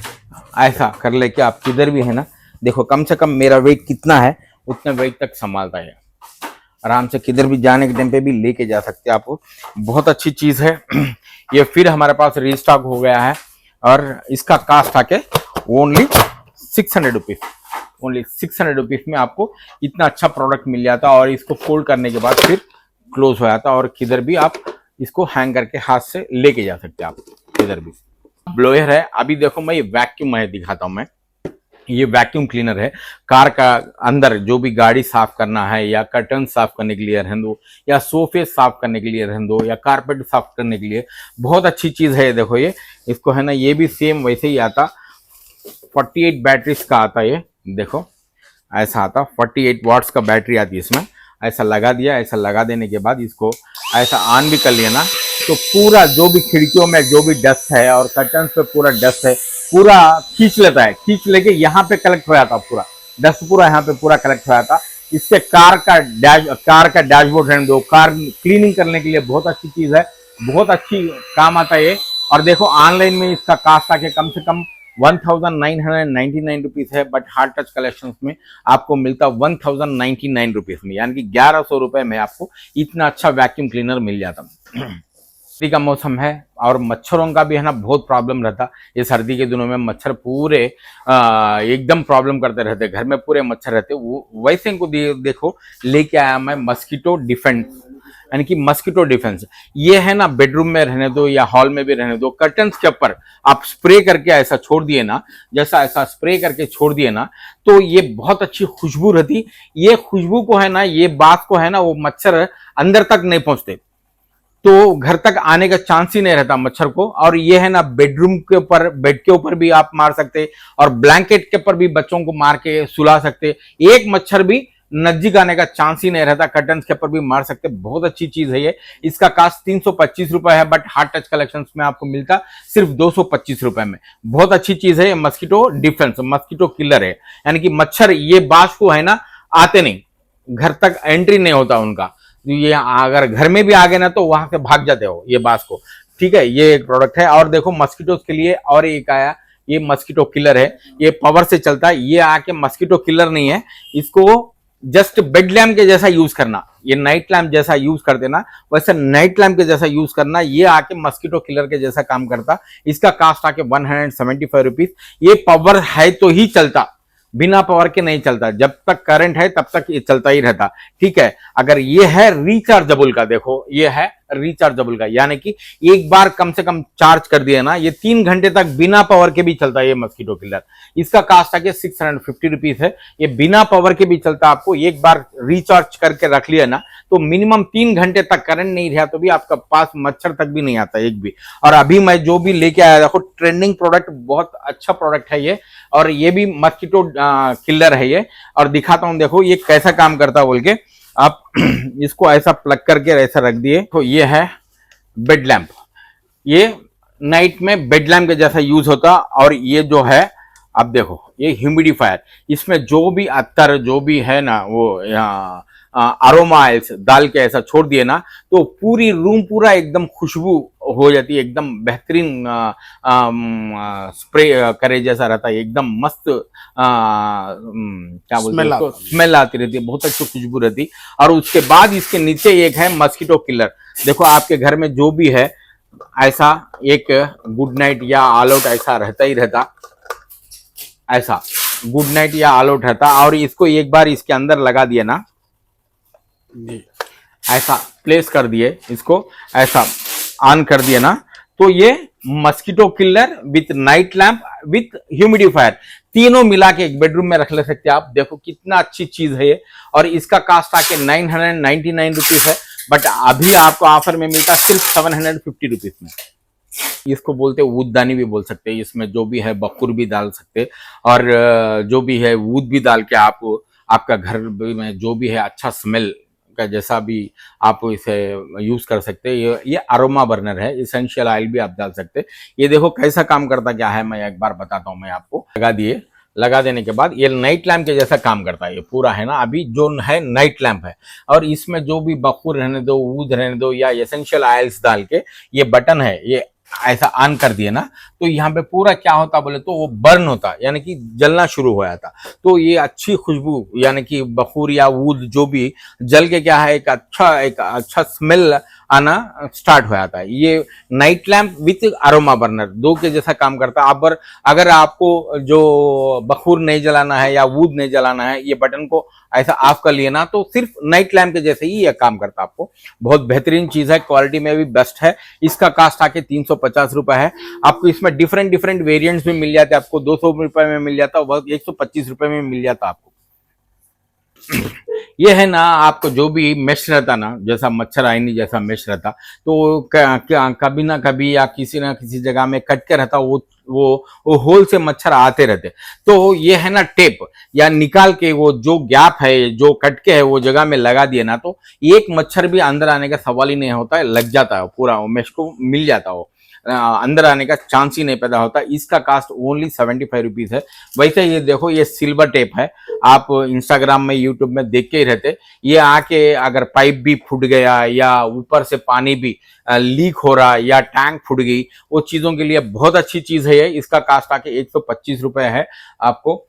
ऐसा कर लेके आप किधर भी है ना, देखो कम से कम मेरा वेट कितना है उतने वेट तक संभालता है, आराम से किधर भी जाने के टाइम पे भी लेके जा सकते हैं आप। बहुत अच्छी चीज है ये। फिर हमारे पास रीस्टॉक हो गया है और इसका कास्ट आके ओनली 600 रुपीज, ओनली 600 रुपीज में आपको इतना अच्छा प्रोडक्ट मिल जाता। और इसको फोल्ड करने के बाद फिर क्लोज हो जाता और किधर भी आप इसको हैंग करके हाथ से लेके जा सकते हैं आप किधर भी। ब्लोअर है, अभी देखो मैं ये वैक्यूम है दिखाता हूं मैं, ये वैक्यूम क्लीनर है। कार का अंदर जो भी गाड़ी साफ करना है या कर्टन साफ करने के लिए रहने दो या सोफे साफ करने के लिए रहने दो या कारपेट साफ करने के लिए बहुत अच्छी चीज है। देखो ये इसको है ना, ये भी सेम वैसे ही आता, 48 बैटरीज का आता, ये देखो ऐसा आता, 48 वाट्स का बैटरी आती है इसमें। ऐसा लगा दिया, ऐसा लगा देने के बाद इसको ऐसा ऑन भी कर लिया ना, तो पूरा जो भी खिड़कियों में जो भी डस्ट है और कर्टन्स पे पूरा डस्ट है पूरा खींच लेता है, खींच लेके यहाँ पे कलेक्ट हो जाता, पूरा डस्ट पूरा यहाँ पे पूरा कलेक्ट हो जाता। इससे कार का डैशबोर्ड रहने दो, कार क्लीनिंग करने के लिए बहुत अच्छी चीज है, बहुत अच्छी काम आता है ये। और देखो ऑनलाइन में इसका कास्ट आके कम से कम 1999 रुपीज है, बट हार्ट टच कलेक्शंस में आपको मिलता 1099 रुपीज में, यानी कि 1100 रुपए में आपको इतना अच्छा वैक्यूम क्लीनर मिल जाता। सर्दी का मौसम है और मच्छरों का भी है ना बहुत प्रॉब्लम रहता। ये सर्दी के दिनों में मच्छर पूरे एकदम प्रॉब्लम करते रहते, घर में पूरे मच्छर रहते। वो वैसे इनको देखो लेके आया मैं मस्कीटो डिफेंस, यानी कि मस्कीटो डिफेंस। ये है ना बेडरूम में रहने दो या हॉल में भी रहने दो, कर्टन्स के ऊपर आप स्प्रे करके ऐसा छोड़ दिए ना, जैसा ऐसा स्प्रे करके छोड़ दिए ना, तो ये बहुत अच्छी खुशबू रहती। ये खुशबू को है ना, ये बात को है ना, वो मच्छर अंदर तक नहीं पहुंचते, तो घर तक आने का चांस ही नहीं रहता मच्छर को। और ये है ना बेडरूम के ऊपर, बेड के ऊपर भी आप मार सकते और ब्लैंकेट के ऊपर भी बच्चों को मार के सुला सकते, एक मच्छर भी नजदीक आने का चांस ही नहीं रहता। कर्टन्स के ऊपर भी मार सकते, बहुत अच्छी चीज है ये। इसका कास्ट 325 रुपए है, बट हार्ट टच कलेक्शंस में आपको मिलता सिर्फ 225 रुपए में। बहुत अच्छी चीज है ये मस्कीटो डिफेंस, मस्कीटो किलर है, यानी कि मच्छर ये बास को है ना आते नहीं, घर तक एंट्री नहीं होता उनका। ये अगर घर में भी आ गए ना तो वहां से भाग जाते हो ये बास को, ठीक है। ये एक प्रोडक्ट है। और देखो मस्कीटोज के लिए और एक आया, ये मस्कीटो किलर है, ये पावर से चलता है। ये आके मस्कीटो किलर नहीं है, इसको जस्ट बेड लैम्प के जैसा यूज करना, ये नाइट लैम्प जैसा यूज कर देना, वैसे नाइट लैम्प के जैसा यूज करना। ये आके मस्कीटो किलर के जैसा काम करता। इसका कास्ट आके 175 रुपीज। ये पावर है तो ही चलता, बिना पावर के नहीं चलता। जब तक करंट है तब तक ये चलता ही रहता, ठीक है। अगर ये है रिचार्जेबल का, देखो ये है रिचार्जेबल का, यानी कि एक बार कम से कम चार्ज कर दिया ना, ये 3 घंटे तक बिना पावर के भी चलता है ये मस्कीटो किलर। इसका कास्ट आके 650 रुपीज है। ये बिना पावर के भी चलता, आपको एक बार रिचार्ज करके रख लिया ना तो मिनिमम 3 घंटे तक करंट नहीं रहा तो भी आपका पास मच्छर तक भी नहीं आता एक भी। और अभी मैं जो भी लेके आया देखो ट्रेंडिंग प्रोडक्ट, बहुत अच्छा प्रोडक्ट है ये, और ये भी मस्कीटो किलर है ये। और दिखाता हूं देखो ये कैसा काम करता बोल के। आप इसको ऐसा प्लग करके ऐसा रख दिए, तो ये है बेड लैंप, ये नाइट में बेड लैंप के जैसा यूज होता। और ये जो है अब देखो ये ह्यूमिडिफायर, इसमें जो भी अत्तर जो भी है ना वो यहाँ अरोमा ऑयल्स डाल के ऐसा छोड़ दिए ना तो पूरी रूम पूरा एकदम खुशबू हो जाती है, एकदम बेहतरीन स्प्रे करे जैसा रहता है, एकदम मस्त क्या बोलते हैं उसको, स्मेल आती रहती है, बहुत अच्छी खुशबू रहती। और उसके बाद इसके नीचे एक है मस्कीटो किलर। देखो आपके घर में जो भी है ऐसा एक गुड नाइट या ऑल आउट ऐसा रहता ही रहता, ऐसा गुड नाइट या ऑल आउट रहता। और इसको एक बार इसके अंदर लगा दिया ना, ऐसा प्लेस कर दिए, इसको ऐसा ऑन कर दिए ना, तो ये mosquito killer with night lamp with humidifier तीनों मिला के एक बेडरूम में रख ले सकते हैं आप। देखो कितना अच्छी चीज है ये। और इसका कास्ट आके 999 रुपीज है, बट अभी आपको ऑफर में मिलता है सिर्फ 750 रुपीज में। इसको बोलते हैं ऊददानी भी बोल सकते हैं, इसमें जो भी है बकुर भी डाल सकते हैं, और जो भी है ऊद भी डाल के आप आपका घर में जो भी है अच्छा स्मेल का जैसा भी आप इसे यूज कर सकते हैं। ये अरोमा बर्नर है, इसेंशियल ऑयल भी आप डाल सकते हैं। ये देखो कैसा काम करता क्या है, मैं एक बार बताता हूँ मैं आपको। लगा देने के बाद ये नाइट लैंप के जैसा काम करता है, ये पूरा है ना, अभी जो है नाइट लैंप है। और इसमें जो भी बखूर रहने दो, ऊद रहने दो, या एसेंशियल ऑयल्स डाल के ये बटन है, ये ऐसा ऑन कर दिए ना, तो यहाँ पे पूरा क्या होता बोले तो वो बर्न होता, यानी कि जलना शुरू हो जाता। तो ये अच्छी खुशबू, यानी कि बखूर या ऊद जो भी जल के क्या है, एक अच्छा स्मेल आना स्टार्ट हो जाता है। ये night lamp with aroma burner दो के जैसा काम करता है। अब अगर आपको जो बखूर नहीं जलाना है या वूड नहीं जलाना है, ये बटन को ऐसा ऑफ कर लिए ना, तो सिर्फ नाइट लैंप के जैसे ही ये काम करता है। आपको बहुत बेहतरीन चीज है, क्वालिटी में भी बेस्ट है। इसका कास्ट आके 350 रुपए है। आपको इसमें डिफरेंट वेरिएंट्स भी मिल जाते हैं। आपको 200 रुपए में मिल जाता है, 125 रुपए में मिल जाता आपको। ये है ना, आपको जो भी मेश रहता ना, जैसा मच्छर आईनी जैसा मेश रहता, तो कभी ना कभी या किसी ना किसी जगह में कट के रहता, वो होल से मच्छर आते रहते। तो ये है ना टेप, या निकाल के वो जो गैप है, जो कट के है, वो जगह में लगा दिए ना, तो एक मच्छर भी अंदर आने का सवाल ही नहीं होता है, लग जाता है पूरा, वो मेश को मिल जाता है, अंदर आने का चांस ही नहीं पैदा होता। इसका कास्ट ओनली 75 रुपीज है। वैसे ये देखो, ये सिल्वर टेप है, आप इंस्टाग्राम में यूट्यूब में देख के ही रहते। ये आके अगर पाइप भी फूट गया या ऊपर से पानी भी लीक हो रहा या टैंक फूट गई, वो चीजों के लिए बहुत अच्छी चीज है ये। इसका कास्ट आके 125 रुपए है आपको।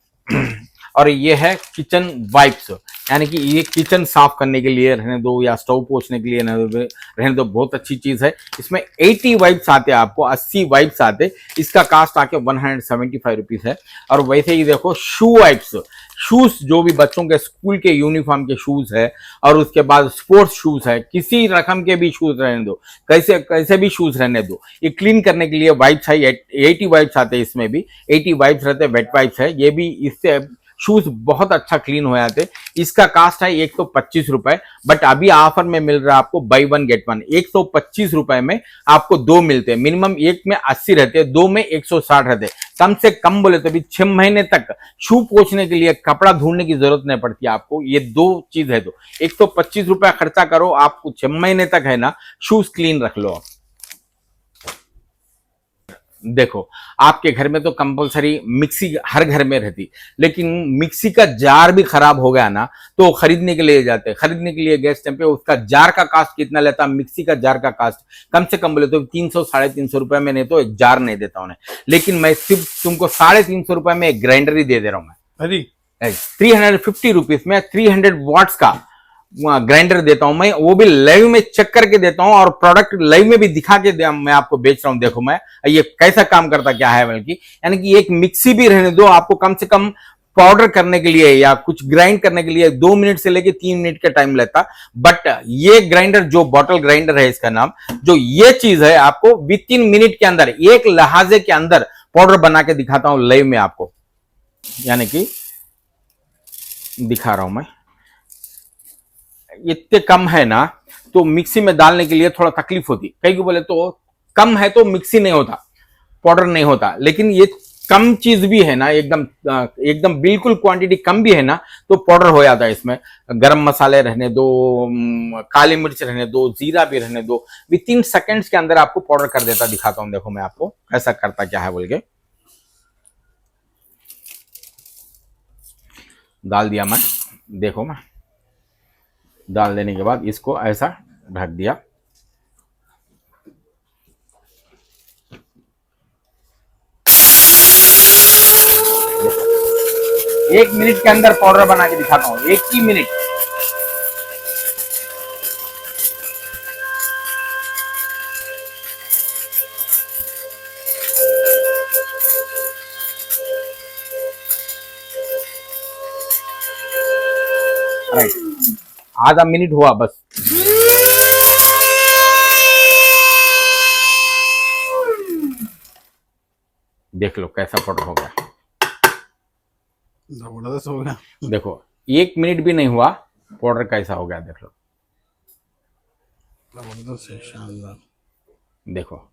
और ये है किचन वाइप्स, यानी कि ये किचन साफ करने के लिए रहने दो या स्टोव पोछने के लिए रहने दो, बहुत अच्छी चीज है। इसमें 80 वाइप्स आते हैं, आपको 80 वाइप्स आते। इसका कास्ट आके 175 रुपीज है। और वैसे ही देखो शू वाइप्स, शूज जो भी बच्चों के स्कूल के यूनिफॉर्म के शूज है, और उसके बाद स्पोर्ट्स शूज है, किसी रकम के भी शूज रहने दो, कैसे भी शूज रहने दो, ये क्लीन करने के लिए वाइप्स है। 80 वाइप्स आते हैं, इसमें भी 80 वाइप्स रहते, वेट वाइप्स है। ये भी इससे शूज बहुत अच्छा क्लीन हो जाते। इसका कास्ट है 125 रुपए, बट अभी ऑफर में मिल रहा है आपको बाई वन गेट वन। 125 रुपए में आपको दो मिलते हैं। मिनिमम एक में 80 रहते हैं, दो में 160 रहते हैं। कम से कम बोले तो भी 6 महीने तक शू पोछने के लिए कपड़ा ढूंढने की जरूरत नहीं पड़ती आपको। ये दो चीज है, तो 125 रुपया खर्चा करो, आपको 6 महीने तक है ना शूज क्लीन रख लो। देखो, आपके घर में तो कंपलसरी मिक्सी हर घर में रहती, लेकिन मिक्सी का जार भी खराब हो गया ना, तो खरीदने के लिए जाते। खरीदने के लिए गए टाइम पे उसका जार का कास्ट कितना लेता, मिक्सी का जार का कास्ट कम से कम बोले तो 300 350 रुपए में, नहीं तो एक जार नहीं देता उन्हें। लेकिन मैं सिर्फ तुमको 350 रुपए में एक ग्राइंडर ही दे दे रहा हूं मैं। 350 रुपीज में 300 वॉट्स का ग्राइंडर देता हूं मैं, वो भी लाइव में चेक करके देता हूं, और प्रोडक्ट लाइव में भी दिखा के मैं आपको बेच रहा हूं। देखो मैं ये कैसा काम करता क्या है, बल्कि यानी कि एक मिक्सी भी रहने दो, आपको कम से कम पाउडर करने के लिए या कुछ ग्राइंड करने के लिए 2 मिनट से लेके 3 मिनट का टाइम लेता। बट ये ग्राइंडर जो बॉटल ग्राइंडर है, इसका नाम, जो ये चीज है, आपको विद इन मिनट के अंदर, एक लहाजे के अंदर पाउडर बना के दिखाता हूं लाइव में आपको, यानी कि दिखा रहा हूं मैं। इतने कम है ना, तो मिक्सी में डालने के लिए थोड़ा तकलीफ होती। कई को बोले तो कम है तो मिक्सी नहीं होता, पाउडर नहीं होता, लेकिन ये कम चीज भी है ना, एकदम बिल्कुल क्वांटिटी कम भी है ना, तो पाउडर हो जाता है। इसमें गरम मसाले रहने दो, काली मिर्च रहने दो, जीरा भी रहने दो, विद इन सेकेंड्स के अंदर आपको पाउडर कर देता। दिखाता हूं, देखो मैं आपको ऐसा करता क्या है बोल के। डाल दिया मैं, देखो मैं डाल देने के बाद इसको ऐसा ढक दिया। एक मिनट के अंदर पाउडर बना के दिखाता हूं, एक ही मिनट। राइट, आधा मिनट हुआ बस। देख लो कैसा पाउडर हो गया। जबरदस्त हो गया। देखो 1 मिनट भी नहीं हुआ, पाउडर कैसा हो गया देख लो। जबरदस्त है, शानदार। देखो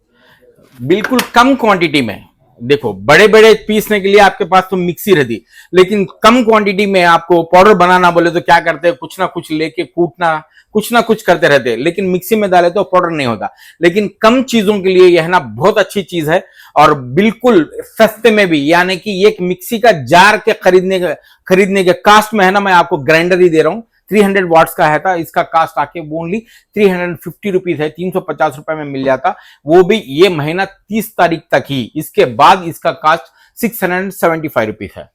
बिल्कुल कम क्वांटिटी में। देखो बड़े बड़े पीसने के लिए आपके पास तो मिक्सी रहती, लेकिन कम क्वांटिटी में आपको पाउडर बनाना बोले तो क्या करते हैं, कुछ ना कुछ लेके कूटना, कुछ ना कुछ करते रहते हैं, लेकिन मिक्सी में डाले तो पाउडर नहीं होता। लेकिन कम चीजों के लिए यह ना बहुत अच्छी चीज है, और बिल्कुल सस्ते में भी, यानी कि एक मिक्सी का जार के खरीदने के कास्ट में है ना, मैं आपको ग्राइंडर ही दे रहा हूं। 300 वाट्स का है था, इसका कास्ट आके ओनली 350 रुपीज है, 350 रुपए में मिल जाता, वो भी ये महीना 30 तारीख तक ही। इसके बाद इसका कास्ट 675 रुपीज है।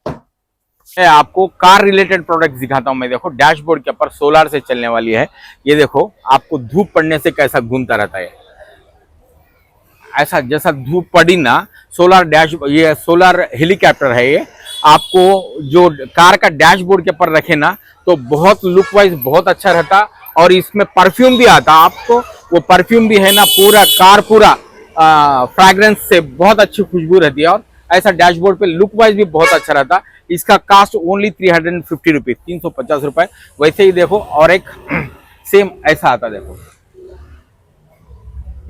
मैं आपको कार रिलेटेड प्रोडक्ट दिखाता हूं। मैं देखो डैशबोर्ड के ऊपर सोलर से चलने वाली है। ये देखो आपको धूप पड़ने से कैसा घूमता रहता है, ऐसा जैसा धूप पड़ी ना, सोलर डैश, ये सोलर हेलीकॉप्टर है। ये आपको जो कार का डैशबोर्ड के ऊपर रखे ना, तो बहुत लुक वाइज बहुत अच्छा रहता, और इसमें परफ्यूम भी आता आपको। वो परफ्यूम भी है ना, पूरा कार पूरा फ्रैग्रेंस से बहुत अच्छी खुशबू रहती है, और ऐसा डैशबोर्ड पे लुक वाइज भी बहुत अच्छा रहता। इसका कास्ट ओनली 350 रुपीज, 350 रुपए। वैसे ही देखो और एक सेम ऐसा आता, देखो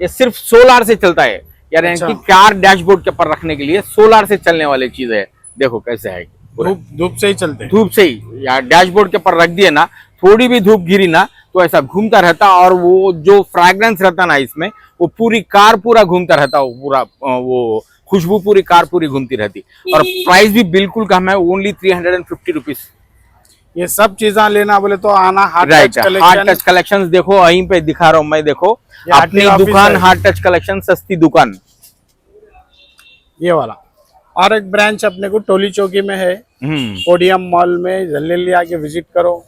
ये सिर्फ सोलार से चलता है, यानी अच्छा। कि कार डैशबोर्ड के ऊपर रखने के लिए सोलार से चलने वाली चीज है। देखो कैसे है, धूप से ही चलते हैं। धूप से ही, या डैशबोर्ड के ऊपर रख दिए ना, थोड़ी भी धूप गिरी ना तो ऐसा घूमता रहता, और वो जो फ्रैग्रेंस रहता ना इसमें, वो पूरी कार पूरा घूमता रहता, वो पूरा वो खुशबू पूरी कार पूरी घूमती रहती। और प्राइस भी बिल्कुल कम है, ओनली 350 रुपीज। ये सब चीजें लेना बोले तो आना heart right, touch heart touch collection देखो वहीं पे दिखा रहा हूं मैं। देखो ये अपनी RT ऑफिस दुकान है। हार्ट टच कलेक्शन, सस्ती दुकान। ये वाला। और एक ब्रांच अपने को टोली चौकी में है, पोडियम मॉल में, जल्दी आके विजिट करो।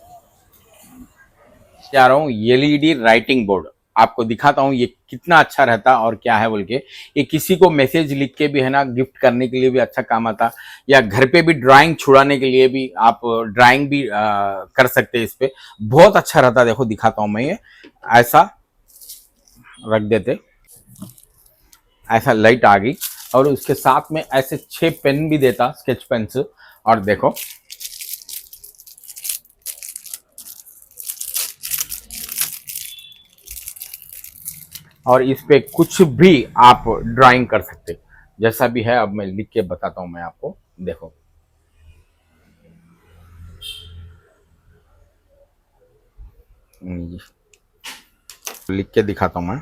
जा रहा हूँ एलईडी राइटिंग बोर्ड, आपको दिखाता हूँ ये कितना अच्छा रहता और क्या है बोल के। ये किसी को मैसेज लिख के भी है ना गिफ्ट करने के लिए भी अच्छा काम आता, या घर पे भी ड्राइंग छुड़ाने के लिए भी आप ड्राइंग भी कर सकते हैं इस पे। बहुत अच्छा रहता, देखो दिखाता हूँ मैं। ये ऐसा रख देते, ऐसा लाइट आ गई, और उसके साथ में ऐसे 6 पेन भी देता, स्केच पेन से। और देखो और इस पे कुछ भी आप ड्राइंग कर सकते, जैसा भी है। अब मैं लिख के बताता हूं मैं आपको, देखो लिख के दिखाता हूं मैं।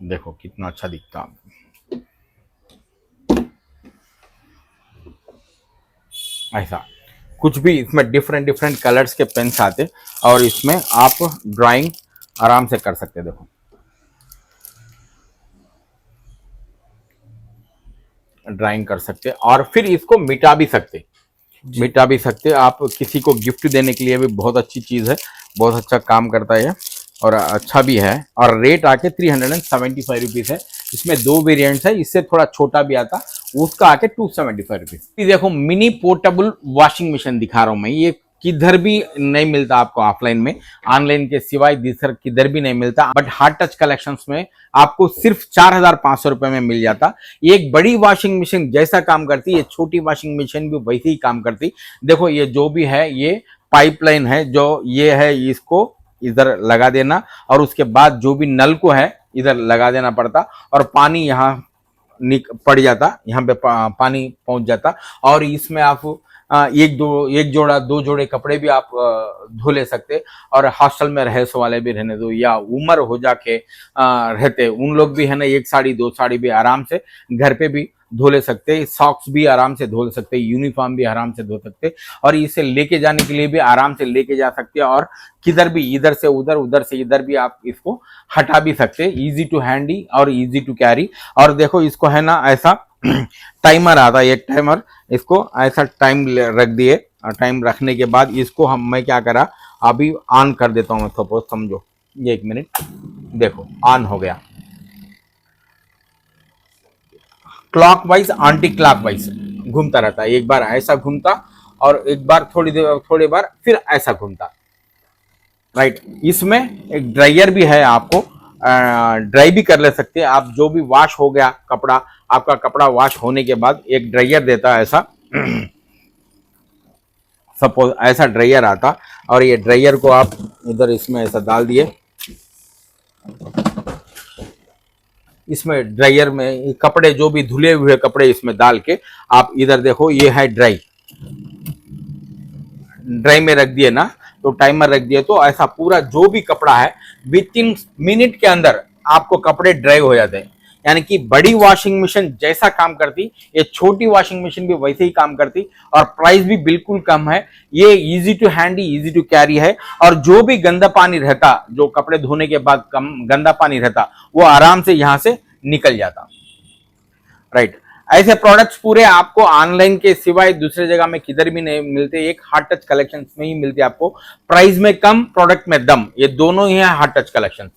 देखो कितना अच्छा दिखता, ऐसा कुछ भी। इसमें डिफरेंट डिफरेंट कलर्स के पेन्स आते, और इसमें आप ड्राइंग आराम से कर सकते। देखो ड्राइंग कर सकते, और फिर इसको मिटा भी सकते, मिटा भी सकते आप। किसी को गिफ्ट देने के लिए भी बहुत अच्छी चीज है, बहुत अच्छा काम करता है, और अच्छा भी है। और रेट आके 375 रुपीज है। इसमें 2 वेरिएंट्स है, इससे थोड़ा छोटा भी आता, उसका आके 275 रुपीज। देखो मिनी पोर्टेबल वॉशिंग मशीन दिखा रहा हूं मैं। ये किधर भी नहीं मिलता आपको ऑफलाइन में, ऑनलाइन के सिवाय दूसर किधर भी नहीं मिलता, बट हार्ट टच कलेक्शंस में आपको सिर्फ 4500 रुपए में मिल जाता। एक बड़ी वॉशिंग मशीन जैसा काम करती है, छोटी वॉशिंग मशीन भी वैसे ही काम करती। देखो ये जो भी है, ये पाइपलाइन है, जो ये है इसको इधर लगा देना, और उसके बाद जो भी नल को है इधर लगा देना पड़ता, और पानी यहाँ पड़ जाता, यहाँ पे पानी पहुंच जाता। और इसमें आप एक जोड़ा 2 जोड़े कपड़े भी आप धो ले सकते। और हॉस्टल में रहे वाले भी रहने दो, या उम्र हो जाके रहते उन लोग भी है ना, 1 साड़ी 2 साड़ी भी आराम से घर पे भी धो ले सकते, सॉक्स भी आराम से धो सकते, यूनिफॉर्म भी आराम से धो सकते, और इसे लेके जाने के लिए भी आराम से लेके जा सकते, और किधर भी, इधर से उधर उधर से इधर भी आप इसको हटा भी सकते। इजी टू हैंडी और इजी टू कैरी। और देखो इसको है ना ऐसा टाइमर आता है, एक टाइमर, इसको ऐसा टाइम रख दिए, और टाइम रखने के बाद इसको मैं क्या करा, अभी ऑन कर देता हूँ मैं, सपोज समझो ये 1 मिनट। देखो ऑन हो गया, क्लॉकवाइज एंटी क्लॉकवाइज घूमता रहता है। एक बार ऐसा घूमता और एक बार थोड़ी बार फिर ऐसा घूमता। राइट, इसमें एक ड्रायर भी है, आपको ड्राई भी कर ले सकते हैं आप। जो भी वॉश हो गया कपड़ा, आपका कपड़ा वॉश होने के बाद एक ड्रायर देता है ऐसा सपोज ऐसा ड्रायर आता, और ये ड्रायर को आप इधर इसमें ऐसा डाल दिए, इसमें ड्रायर में कपड़े जो भी धुले हुए कपड़े इसमें डाल के आप इधर देखो, ये है ड्राई में रख दिए ना, तो टाइमर रख दिए तो ऐसा पूरा जो भी कपड़ा है विद इन मिनट के अंदर आपको कपड़े ड्राई हो जाते हैं। यानी कि बड़ी वॉशिंग मशीन जैसा काम करती, ये छोटी वॉशिंग मशीन भी वैसे ही काम करती, और प्राइस भी बिल्कुल कम है। ये easy to handy, easy to carry है, और जो भी गंदा पानी रहता, जो कपड़े धोने के बाद कम गंदा पानी रहता, वो आराम से यहां से निकल जाता। राइट, ऐसे प्रोडक्ट्स पूरे आपको ऑनलाइन के सिवाय दूसरे जगह में किधर भी नहीं मिलते, एक हार्ट टच कलेक्शन में ही मिलते आपको। प्राइस में कम, प्रोडक्ट में दम, ये दोनों ही है हार्ट टच कलेक्शन।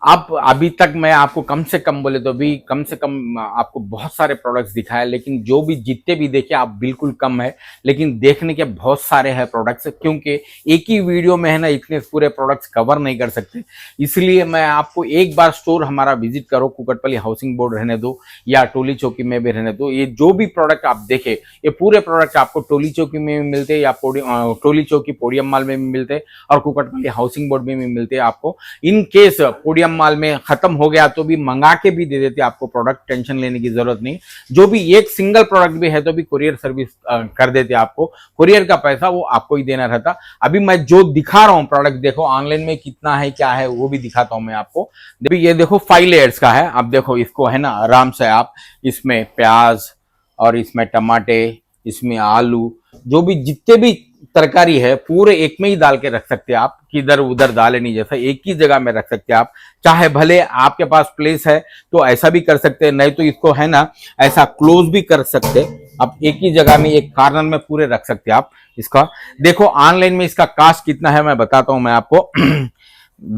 आप अभी तक मैं आपको कम से कम बोले तो भी कम से कम आपको बहुत सारे प्रोडक्ट्स दिखाए, लेकिन जो भी जितने भी देखे आप बिल्कुल कम है, लेकिन देखने के बहुत सारे हैं प्रोडक्ट्स, क्योंकि एक ही वीडियो में है ना इतने पूरे प्रोडक्ट्स कवर नहीं कर सकते। इसलिए मैं आपको एक बार स्टोर हमारा विजिट करो, कुकटपल्ली हाउसिंग बोर्ड रहने दो या टोली चौकी में भी रहने दो। ये जो भी प्रोडक्ट आप देखे, ये पूरे प्रोडक्ट आपको टोली चौकी में भी मिलते, या टोली चौकी पोडियम मॉल में भी मिलते, और कुकटपल्ली हाउसिंग बोर्ड में भी मिलते आपको। इन केस पोडियम माल में खत्म हो गया तो भी मंगा के भी दे देते आपको प्रोडक्ट, टेंशन लेने की जरूरत नहीं। जो भी एक सिंगल प्रोडक्ट भी है तो भी कुरियर सर्विस कर देते आपको, कुरियर का पैसा वो आपको ही देना रहता। अभी मैं जो दिखा रहा हूं प्रोडक्ट, देखो ऑनलाइन में कितना है क्या है वो भी दिखाता हूं मैं आपको। ये देखो 5 लेयर्स का है, आप देखो इसको है ना आराम से आप इसमें प्याज और इसमें टमाटे, इसमें आलू, जो भी जितने भी तरकारी है पूरे एक में ही डाल के रख सकते हैं आप, किधर उधर डाले नहीं, जैसा एक ही जगह में रख सकते हैं आप। चाहे भले आपके पास प्लेस है तो ऐसा भी कर सकते हैं, नहीं तो इसको है ना ऐसा क्लोज भी कर सकते हैं आप, एक ही जगह में एक कार्नर में पूरे रख सकते हैं आप इसका। देखो ऑनलाइन में इसका कास्ट कितना है मैं बताता हूं मैं आपको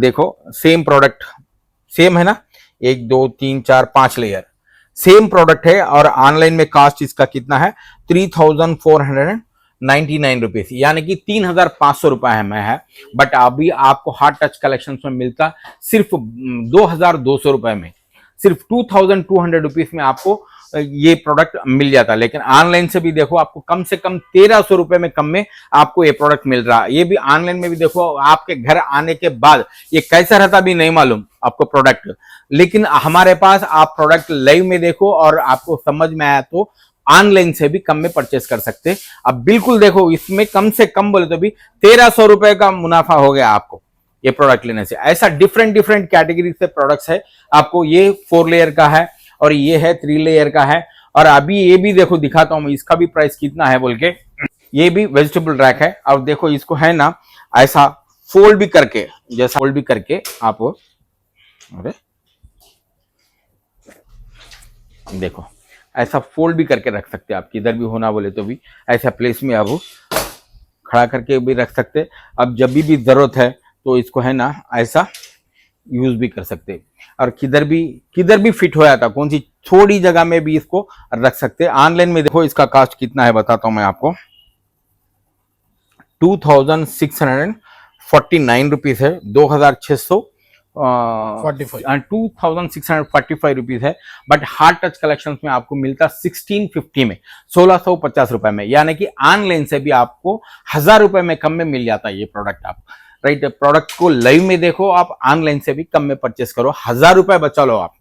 देखो सेम प्रोडक्ट सेम है ना, 1 2 3 4 5 लेयर सेम प्रोडक्ट है, और ऑनलाइन में कास्ट इसका कितना है 3499 रुपीज, यानी कि 3500 रुपए में है। बट अभी आपको हार्ट टच कलेक्शन में मिलता सिर्फ 2200 रुपए में, सिर्फ 2200 रुपीज में आपको ये प्रोडक्ट मिल जाता। लेकिन ऑनलाइन से भी देखो आपको कम से कम 1300 रुपए में कम में आपको ये प्रोडक्ट मिल रहा है। ये भी ऑनलाइन में भी देखो आपके घर आने के बाद ये कैसा रहता भी नहीं मालूम आपको प्रोडक्ट, लेकिन हमारे पास आप प्रोडक्ट लाइव में देखो और आपको समझ में आया तो ऑनलाइन से भी कम में परचेस कर सकते हैं। अब बिल्कुल देखो इसमें कम से कम बोले तो भी 1300 रुपए का मुनाफा हो गया आपको ये प्रोडक्ट लेने से। ऐसा डिफरेंट डिफरेंट कैटेगरी से प्रोडक्ट्स है आपको। ये 4 लेयर का है और ये है 3 लेयर का है, और अभी ये भी देखो दिखाता हूं मैं इसका भी प्राइस कितना है बोल के। ये भी वेजिटेबल रैक है, अब देखो इसको है ना ऐसा फोल्ड भी करके, जैसा फोल्ड भी करके आप अरे देखो ऐसा फोल्ड भी करके रख सकते हैं आप, किधर भी होना बोले तो भी ऐसा प्लेस में आप खड़ा करके भी रख सकते हैं। अब जब भी जरूरत है तो इसको है ना ऐसा यूज भी कर सकते हैं, और किधर भी फिट हो जाता, कौन सी थोड़ी जगह में भी इसको रख सकते हैं। ऑनलाइन में देखो इसका कास्ट कितना है बताता हूं मैं आपको, 2649 रुपीज है, 2645 रुपीज है। बट हार्ट टच कलेक्शन में आपको मिलता 1650 में, 1650 रुपए में, यानी कि ऑनलाइन से भी आपको 1000 रुपए में कम में मिल जाता है ये प्रोडक्ट। आप राइट, प्रोडक्ट को लाइव में देखो, आप ऑनलाइन से भी कम में परचेस करो, 1000 रुपए बचा लो आप।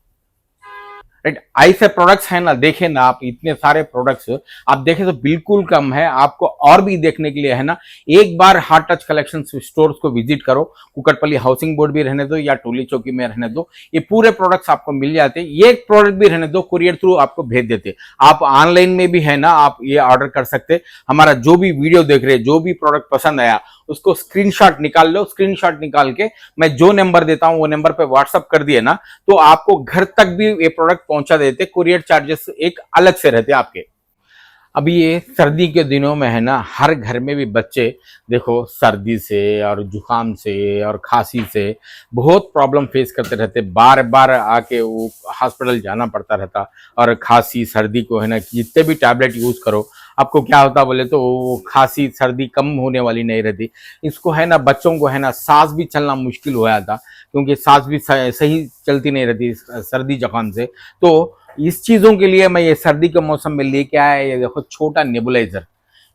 राइट, ऐसे प्रोडक्ट्स है ना, देखे ना आप इतने सारे प्रोडक्ट्स आप देखे तो बिल्कुल कम है। आपको और भी देखने के लिए है ना एक बार हार्ट टच कलेक्शन स्टोर्स को विजिट करो, कुकटपल्ली हाउसिंग बोर्ड भी रहने दो या टोली चौकी में रहने दो, ये पूरे प्रोडक्ट्स आपको मिल जाते हैं। ये प्रोडक्ट भी रहने दो कुरियर थ्रू आपको भेज देते। आप ऑनलाइन में भी है ना आप ये ऑर्डर कर सकते। हमारा जो भी वीडियो देख रहे, जो भी प्रोडक्ट पसंद आया उसको स्क्रीनशॉट निकाल लो, स्क्रीनशॉट निकाल के मैं जो नंबर देता हूं वो नंबर पे व्हाट्सअप कर दिए ना, तो आपको घर तक भी ये प्रोडक्ट पहुंचा देते। कुरियर चार्जेस एक अलग से रहते आपके। अभी ये सर्दी के दिनों में है ना, हर घर में भी बच्चे देखो सर्दी से और जुकाम से और खांसी से बहुत प्रॉब्लम फेस करते रहते, बार बार आके वो हॉस्पिटल जाना पड़ता रहता। और खांसी सर्दी को है ना, जितने भी टैबलेट यूज करो आपको क्या होता बोले तो वो खांसी सर्दी कम होने वाली नहीं रहती। इसको है ना, बच्चों को है ना सांस भी चलना मुश्किल हो जाता, क्योंकि सांस भी सही चलती नहीं रहती सर्दी जुकाम से। तो इस चीजों के लिए मैं ये सर्दी के मौसम में लेके आया, ये देखो छोटा नेबुलाइजर।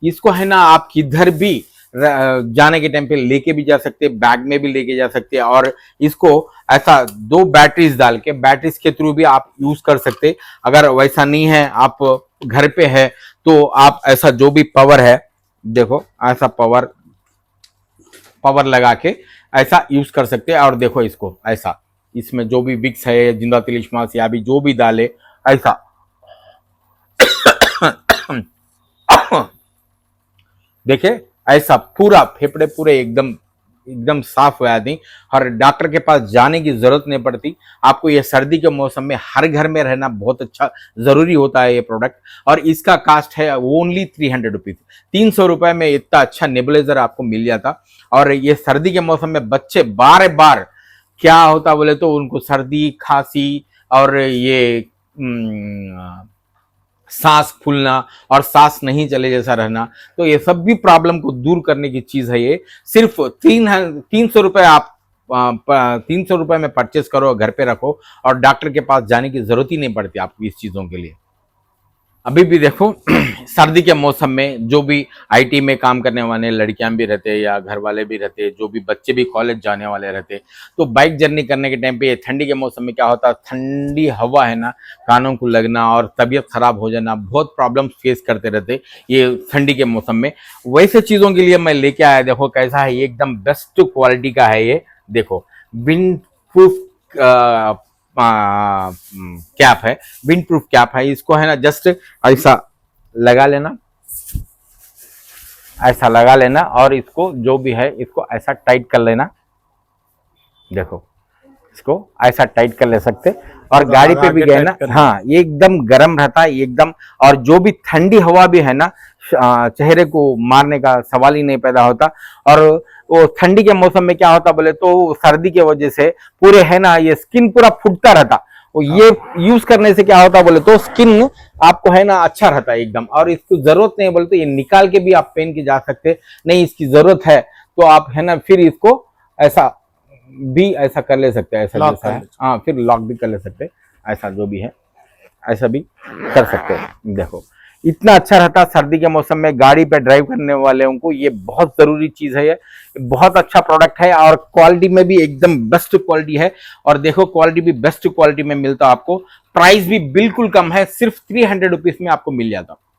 इसको है ना आप किधर भी जाने के टाइम पे लेके भी जा सकते, बैग में भी लेके जा सकते, और इसको ऐसा 2 बैटरीज डाल के बैटरीज के थ्रू भी आप यूज कर सकते। अगर वैसा नहीं है, आप घर पे है, तो आप ऐसा जो भी पावर है, देखो ऐसा पावर लगा के ऐसा यूज कर सकते हैं। और देखो इसको ऐसा, इसमें जो भी विक्स है, जिंदा तिलिस्मास या भी जो भी डाले ऐसा देखे, ऐसा पूरा फेफड़े पूरे एकदम साफ हो जाती, और डॉक्टर के पास जाने की जरूरत नहीं पड़ती। आपको ये सर्दी के मौसम में हर घर में रहना बहुत अच्छा जरूरी होता है ये प्रोडक्ट। और इसका कास्ट है ओनली 300 रुपीज। 300 रुपए में इतना अच्छा नेबुलाइजर आपको मिल जाता। और ये सर्दी के मौसम में बच्चे बार बार क्या होता बोले तो उनको सर्दी खांसी और ये सांस फूलना और सांस नहीं चले जैसा रहना, तो ये सब भी प्रॉब्लम को दूर करने की चीज है। ये सिर्फ 300 रुपए आप 300 रुपए में परचेस करो, घर पे रखो, और डॉक्टर के पास जाने की जरूरत ही नहीं पड़ती आपको इस चीजों के लिए। अभी भी देखो सर्दी के मौसम में जो भी आईटी में काम करने वाले लड़कियां भी रहते हैं या घर वाले भी रहते हैं, जो भी बच्चे भी कॉलेज जाने वाले रहते हैं, तो बाइक जर्नी करने के टाइम पे ये ठंडी के मौसम में क्या होता है, ठंडी हवा है ना कानों को लगना और तबीयत खराब हो जाना, बहुत प्रॉब्लम फेस करते रहते ये ठंडी के मौसम में। वैसे चीजों के लिए मैं लेके आया, देखो कैसा है, ये एकदम बेस्ट क्वालिटी का है ये। देखो विंड प्रूफ कैप है, विंड प्रूफ कैप है। इसको है ना जस्ट ऐसा लगा लेना, ऐसा लगा लेना, और इसको जो भी है इसको ऐसा टाइट कर लेना। देखो इसको ऐसा टाइट कर ले सकते, और गाड़ी पे भी गए ना, हाँ ये एकदम गर्म रहता है एकदम। और जो भी ठंडी हवा भी है ना, चेहरे को मारने का सवाल ही नहीं पैदा होता। और वो ठंडी के मौसम में क्या होता बोले तो सर्दी की वजह से पूरे है ना ये स्किन पूरा फूटता रहता। वो ये यूज करने से क्या होता बोले तो स्किन आपको है ना अच्छा रहता है एकदम। और इसकी जरूरत नहीं बोले तो ये निकाल के भी आप पहन के जा सकते, नहीं इसकी जरूरत है तो आप है ना फिर इसको ऐसा भी ऐसा कर ले सकते हैं, ऐसा जैसा है, हाँ फिर लॉक भी कर ले सकते हैं, ऐसा जो भी है ऐसा भी कर सकते हैं। देखो इतना अच्छा रहता सर्दी के मौसम में गाड़ी पे ड्राइव करने वालों को, ये बहुत जरूरी चीज है। ये बहुत अच्छा प्रोडक्ट है, और क्वालिटी में भी एकदम बेस्ट क्वालिटी है। और देखो क्वालिटी भी बेस्ट क्वालिटी में मिलता आपको, प्राइस भी बिल्कुल कम है, सिर्फ 300 रुपीज में आपको मिल जाता।